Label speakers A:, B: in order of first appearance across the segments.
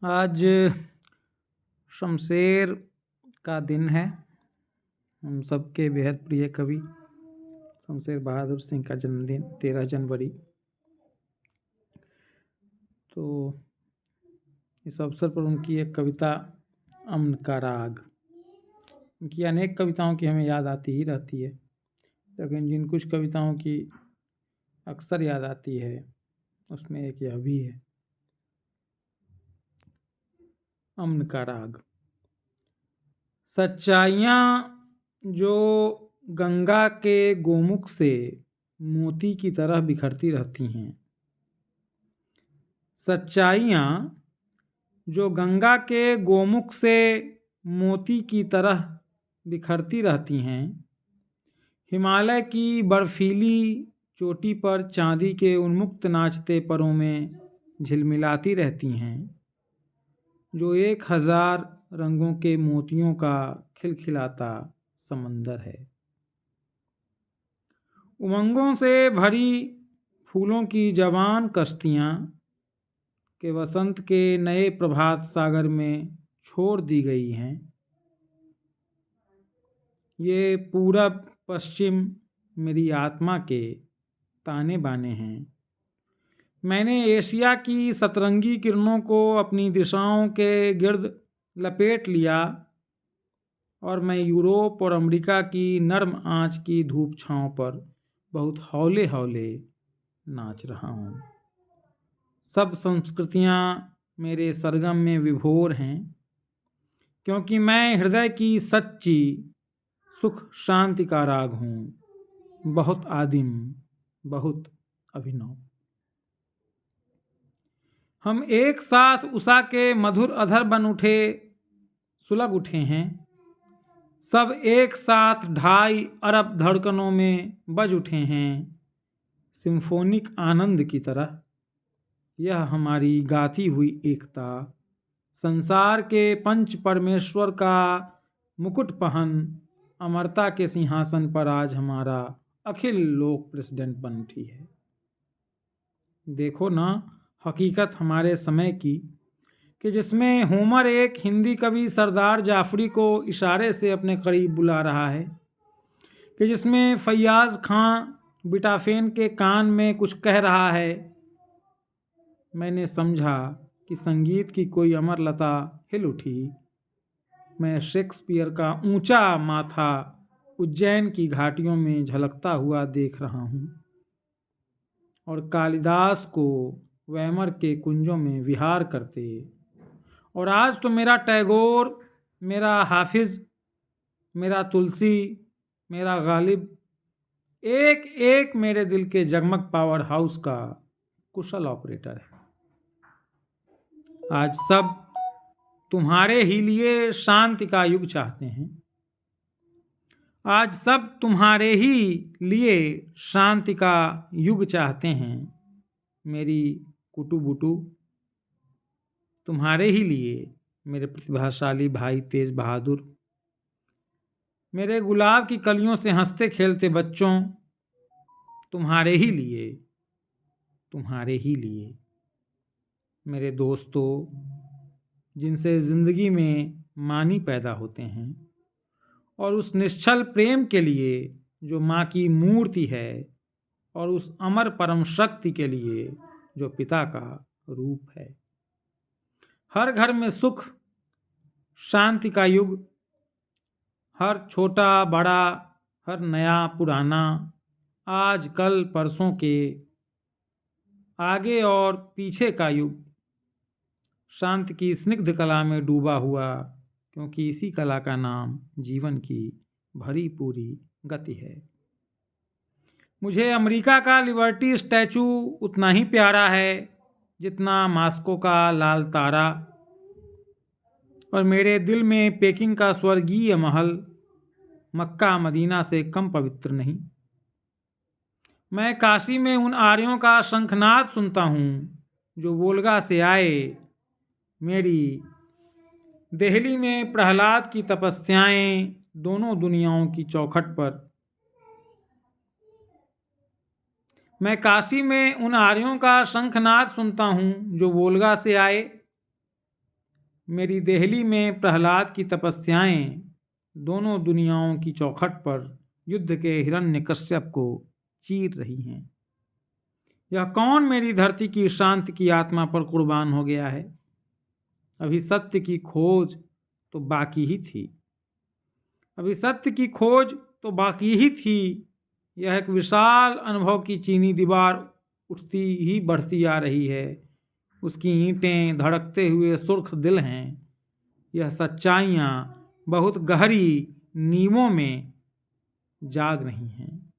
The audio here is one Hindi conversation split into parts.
A: आज शमशेर का दिन है। हम सबके बेहद प्रिय कवि शमशेर बहादुर सिंह का जन्मदिन 13 जनवरी। तो इस अवसर पर उनकी एक कविता अम्न का राग, उनकी अनेक कविताओं की हमें याद आती ही रहती है, लेकिन जिन कुछ कविताओं की अक्सर याद आती है उसमें एक यह भी है, अम्न का राग। सच्चाइयाँ जो गंगा के गोमुख से मोती की तरह बिखरती रहती हैं, सच्चाइयाँ जो गंगा के गोमुख से मोती की तरह बिखरती रहती हैं, हिमालय की बर्फीली चोटी पर चांदी के उन्मुक्त नाचते परों में झिलमिलाती रहती हैं, जो 1000 रंगों के मोतियों का खिलखिलाता समंदर है। उमंगों से भरी फूलों की जवान कश्तियाँ के वसंत के नए प्रभात सागर में छोड़ दी गई हैं। ये पूरब पश्चिम मेरी आत्मा के ताने बाने हैं। मैंने एशिया की सतरंगी किरणों को अपनी दिशाओं के गिर्द लपेट लिया और मैं यूरोप और अमेरिका की नर्म आंच की धूप छांव पर बहुत हौले हौले नाच रहा हूँ। सब संस्कृतियाँ मेरे सरगम में विभोर हैं, क्योंकि मैं हृदय की सच्ची सुख शांति का राग हूँ, बहुत आदिम, बहुत अभिनव। हम एक साथ उषा के मधुर अधर बन उठे, सुलग उठे हैं, सब एक साथ 2.5 अरब धड़कनों में बज उठे हैं, सिम्फोनिक आनंद की तरह। यह हमारी गाती हुई एकता संसार के पंच परमेश्वर का मुकुट पहन अमरता के सिंहासन पर आज हमारा अखिल लोक प्रेसिडेंट बन उठी है। देखो ना हकीकत हमारे समय की, कि जिसमें होमर एक हिंदी कवि सरदार जाफरी को इशारे से अपने करीब बुला रहा है, कि जिसमें फैयाज खां बिटाफेन के कान में कुछ कह रहा है। मैंने समझा कि संगीत की कोई अमर लता हिल उठी। मैं शेक्सपियर का ऊंचा माथा उज्जैन की घाटियों में झलकता हुआ देख रहा हूँ, और कालिदास को वैमर के कुंजों में विहार करते। और आज तो मेरा टैगोर, मेरा हाफिज, मेरा तुलसी, मेरा गालिब एक एक मेरे दिल के जगमग पावर हाउस का कुशल ऑपरेटर है। आज सब तुम्हारे ही लिए शांति का युग चाहते हैं। आज सब तुम्हारे ही लिए शांति का युग चाहते हैं। मेरी कुटू बुटू, तुम्हारे ही लिए मेरे प्रतिभाशाली भाई तेज बहादुर, मेरे गुलाब की कलियों से हंसते खेलते बच्चों, तुम्हारे ही लिए, तुम्हारे ही लिए। मेरे दोस्तों, जिनसे जिंदगी में मानी पैदा होते हैं, और उस निश्चल प्रेम के लिए जो माँ की मूर्ति है, और उस अमर परम शक्ति के लिए जो पिता का रूप है। हर घर में सुख शांति का युग, हर छोटा बड़ा, हर नया पुराना, आज कल परसों के, आगे और पीछे का युग शांति की स्निग्ध कला में डूबा हुआ, क्योंकि इसी कला का नाम जीवन की भरी पूरी गति है। मुझे अमेरिका का लिबर्टी स्टैचू उतना ही प्यारा है जितना मास्को का लाल तारा, और मेरे दिल में पेकिंग का स्वर्गीय महल मक्का मदीना से कम पवित्र नहीं। मैं काशी में उन आर्यों का शंखनाद सुनता हूँ जो वोल्गा से आए। मेरी दिल्ली में प्रहलाद की तपस्याएं दोनों दुनियाओं की चौखट पर। मैं काशी में उन आर्यों का शंखनाद सुनता हूँ जो वोल्गा से आए। मेरी देहली में प्रहलाद की तपस्याएं दोनों दुनियाओं की चौखट पर युद्ध के हिरण्यकश्यप को चीर रही हैं। यह कौन मेरी धरती की शांति की आत्मा पर कुर्बान हो गया है? अभी सत्य की खोज तो बाकी ही थी। अभी सत्य की खोज तो बाकी ही थी। यह एक विशाल अनुभव की चीनी दीवार उठती ही बढ़ती आ रही है। उसकी ईंटें धड़कते हुए सुर्ख दिल हैं। यह सच्चाइयाँ बहुत गहरी नींवों में जाग रही हैं।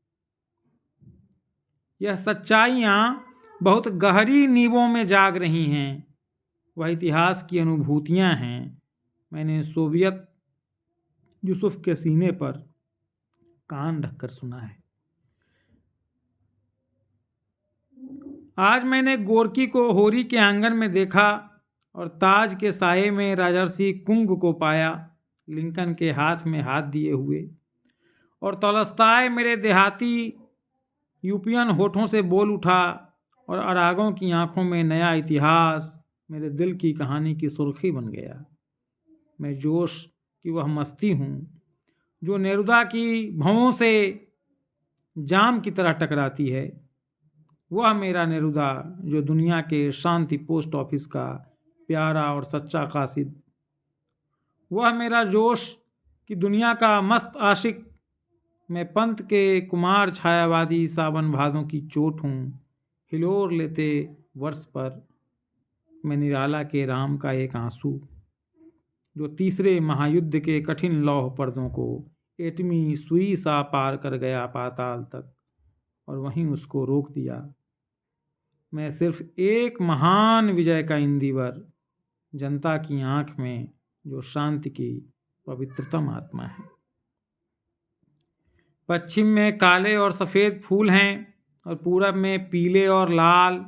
A: यह सच्चाइयाँ बहुत गहरी नींवों में जाग रही हैं। वह इतिहास की अनुभूतियाँ हैं। मैंने सोवियत यूसुफ के सीने पर कान रखकर सुना है। आज मैंने गोरकी को होरी के आंगन में देखा और ताज के साये में राजर्षि कुंग को पाया, लिंकन के हाथ में हाथ दिए हुए। और तोलस्ताय मेरे देहाती यूपियन होठों से बोल उठा और अरागों की आंखों में नया इतिहास मेरे दिल की कहानी की सुर्खी बन गया। मैं जोश की वह मस्ती हूँ जो नेरुदा की भवों से जाम की तरह टकराती है। वह मेरा नेरुदा जो दुनिया के शांति पोस्ट ऑफिस का प्यारा और सच्चा कासिद। वह मेरा जोश कि दुनिया का मस्त आशिक मैं पंत के कुमार छायावादी सावन भादों की चोट हूँ। हिलोर लेते वर्ष पर मैं निराला के राम का एक आंसू जो तीसरे महायुद्ध के कठिन लौह पर्दों को एटमी सुई सा पार कर गया पाताल तक और वहीं उसको रोक दिया। मैं सिर्फ एक महान विजय का इंदिवर, जनता की आंख में जो शांति की पवित्रतम आत्मा है। पश्चिम में काले और सफ़ेद फूल हैं और पूरब में पीले और लाल,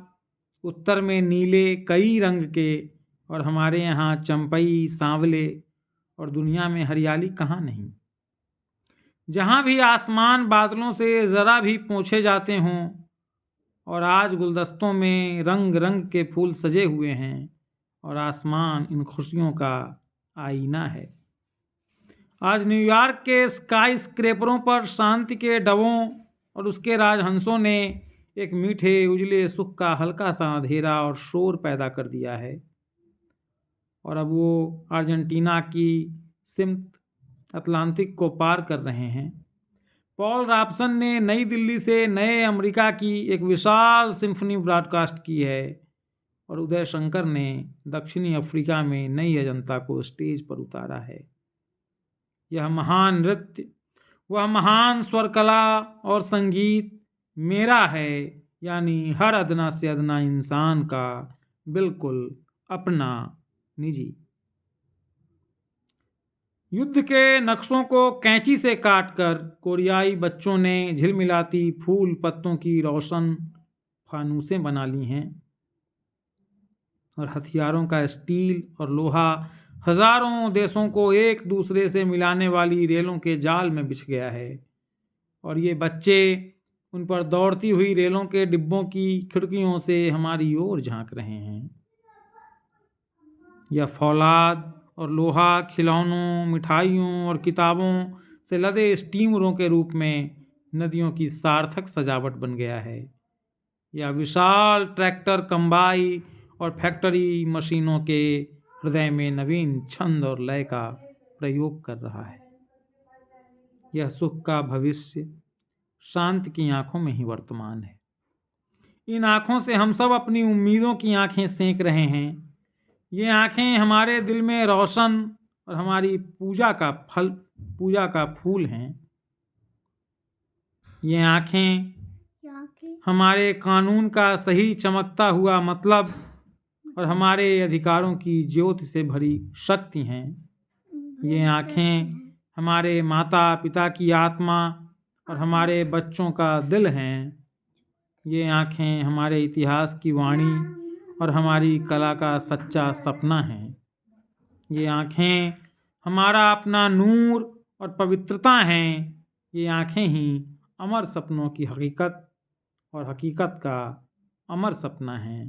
A: उत्तर में नीले कई रंग के, और हमारे यहाँ चंपई सांवले, और दुनिया में हरियाली कहाँ नहीं। जहाँ भी आसमान बादलों से ज़रा भी पोंछे जाते हों और आज गुलदस्तों में रंग रंग के फूल सजे हुए हैं और आसमान इन खुशियों का आईना है। आज न्यूयॉर्क के स्काई स्क्रेपरों पर शांति के डबों और उसके राजहंसों ने एक मीठे उजले सुख का हल्का सा अंधेरा और शोर पैदा कर दिया है। और अब वो अर्जेंटीना की सिमत अटलांटिक को पार कर रहे हैं। पॉल रॉबसन ने नई दिल्ली से नए अमेरिका की एक विशाल सिम्फनी ब्रॉडकास्ट की है और उदय शंकर ने दक्षिणी अफ्रीका में नई अजंता को स्टेज पर उतारा है। यह महान नृत्य, वह महान स्वर कला और संगीत मेरा है, यानी हर अदना से अदना इंसान का बिल्कुल अपना निजी। युद्ध के नक्शों को कैंची से काटकर कोरियाई बच्चों ने झिलमिलाती फूल पत्तों की रोशन फानूसें बना ली हैं और हथियारों का स्टील और लोहा हजारों देशों को एक दूसरे से मिलाने वाली रेलों के जाल में बिछ गया है। और ये बच्चे उन पर दौड़ती हुई रेलों के डिब्बों की खिड़कियों से हमारी ओर झांक रहे हैं। यह फौलाद और लोहा खिलौनों, मिठाइयों और किताबों से लदे स्टीमरों के रूप में नदियों की सार्थक सजावट बन गया है। यह विशाल ट्रैक्टर, कंबाई और फैक्ट्री मशीनों के हृदय में नवीन छंद और लय का प्रयोग कर रहा है। यह सुख का भविष्य शांति की आंखों में ही वर्तमान है। इन आंखों से हम सब अपनी उम्मीदों की आंखें सेंक रहे हैं। ये आंखें हमारे दिल में रोशन और हमारी पूजा का फूल हैं। ये आंखें हमारे कानून का सही चमकता हुआ मतलब और हमारे अधिकारों की ज्योति से भरी शक्ति हैं। ये आंखें हमारे माता पिता की आत्मा और हमारे बच्चों का दिल हैं। ये आंखें हमारे इतिहास की वाणी और हमारी कला का सच्चा सपना है। ये आंखें हमारा अपना नूर और पवित्रता हैं। ये आंखें ही अमर सपनों की हकीकत और हकीकत का अमर सपना है।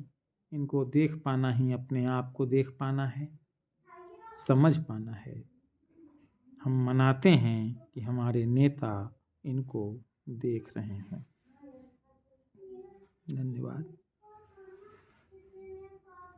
A: इनको देख पाना ही अपने आप को देख पाना है। समझ पाना है। हम मनाते हैं कि हमारे नेता इनको देख रहे हैं।